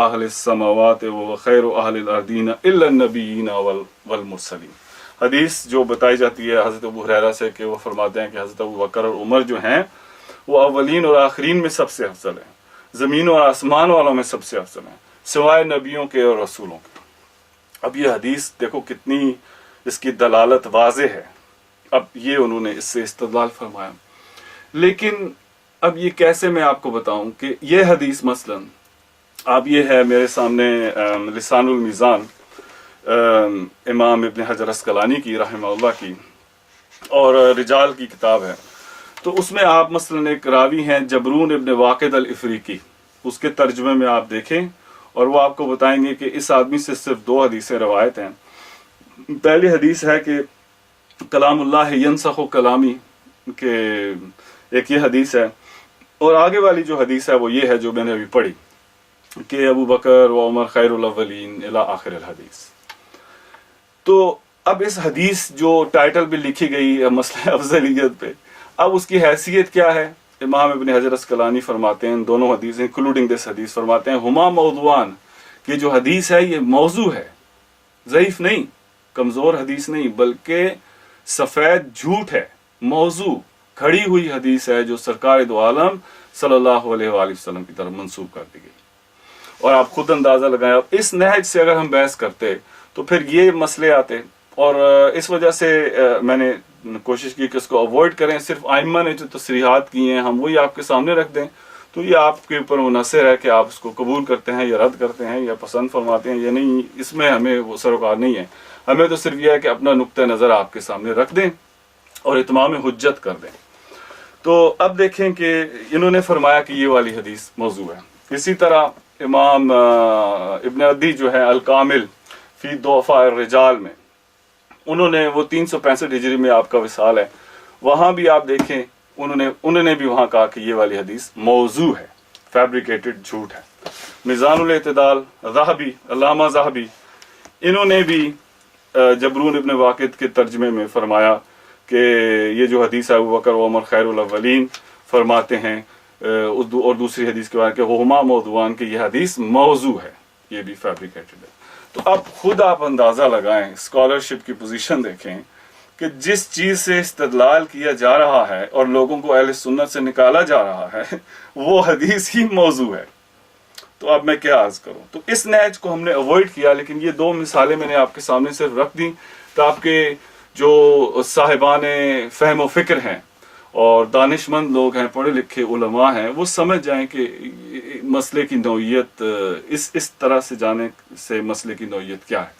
अहल समावात व खैर अहल अर्दीन इल्ला नबीयीन वल मुरसलीन। हदीस जो बताई जाती है हज़रत अबू हुरैरा से कि वो फरमाते हैं कि हज़रत अबू बकर और उमर जो हैं वो अव्वलीन और आखिरीन में सबसे अफजल हैं, ज़मीन और आसमान वालों में सबसे अफजल हैं, सिवाय नबियों के और रसूलों के। अब ये हदीस देखो कितनी इसकी दलालत वाज़े है। अब ये उन्होंने इससे इस्तदलाल फरमाया, लेकिन अब ये कैसे मैं आपको बताऊं कि ये हदीस मसलन अब ये है मेरे सामने लिसानुल मीज़ान इमाम इब्न हजर अस्कलानी की रहमहुल्लाह की और रिजाल की किताब है। तो उसमें आप मसलन एक रावी हैं जबरून इब्न वाक़िद अल इफ़रीकी, उसके तर्जुमे में आप देखें और वो आपको बताएंगे कि इस आदमी से सिर्फ 2 हदीसें रवायत हैं। पहली हदीस है कि कलामुल्लाह यनसखु कलामी के, एक ये हदीस है, और आगे वाली जो हदीस है वो ये है जो मैंने अभी पढ़ी कि अबू बकर व उमर खैरुल अव्वलीन इला आखिर अल हदीस। तो अब इस हदीस जो टाइटल भी लिखी गई है मसला अफजलियत पे, अब उसकी हैसियत क्या है? इमाम इब्न हजर अस्कलानी फरमाते हैं दोनों हदीस इंक्लूडिंग दिस हदीस फरमाते हैं हुमा मौदुआन, कि जो हदीस है ये मौजू है, ज़ईफ नहीं, कमज़ोर हदीस नहीं, बल्कि सफ़ेद झूठ है, मौजू खड़ी हुई हदीस है जो सरकार दो आलम सल्लल्लाहु अलैहि वसल्लम की तरफ मंसूब कर दी गई। और आप खुद अंदाज़ा लगाएं, अब इस नहज से अगर हम बहस करते तो फिर ये मसले आते, और इस वजह से मैंने कोशिश की कि इसको अवॉइड करें। सिर्फ आइम्मा ने जो तस्रीहात की हैं हम वही आपके सामने रख दें, तो ये आपके ऊपर मुनहसर है कि आप इसको कबूल करते हैं या रद्द करते हैं या पसंद फरमाते हैं या नहीं, इसमें हमें वो सरोकार नहीं है। हमें तो सिर्फ यह है कि अपना नुक्ता नज़र आपके सामने रख दें और इत्माम हुज्जत कर दें। तो अब देखें कि इन्होंने फरमाया कि ये वाली हदीस मौजू है। इसी तरह इमाम इब्न अदी जो है अल कामिल फी दुअफ़ा रिजाल में, उन्होंने वो 365 हिजरी में आपका विसाल है, वहाँ भी आप देखें उन्होंने भी वहाँ कहा कि ये वाली हदीस मौजू है, फैब्रिकेटेड झूठ है। मीज़ानुल एतदाल ज़हाबी, अल्लामा ज़हाबी, इन्होंने भी जबरून इब्न वाक़िद के तर्जमे में फरमाया कि ये जो हदीस है अबू बकर व उमर खैरुल अव्वलीन फरमाते हैं और दूसरी हदीस के बारे में हुमा मौदुआन कि यह हदीस मौजू है, ये भी फैब्रिकेटेड है। तो अब खुद आप अंदाज़ा लगाएं, स्कॉलरशिप की पोजीशन देखें कि जिस चीज़ से इस्तदलाल किया जा रहा है और लोगों को अहले सुन्नत से निकाला जा रहा है वो हदीस ही मौजू है। तो अब मैं क्या अर्ज करूं? तो इस नहज को हमने अवॉइड किया, लेकिन ये 2 मिसालें मैंने आपके सामने सिर्फ रख दी ताकि जो साहिबान फ़हम व फ़िक्र हैं और दानिशमंद लोग हैं, पढ़े लिखे उलमा हैं, वो समझ जाएं कि मसले की नौइयत इस तरह से जाने से मसले की नौइयत क्या है।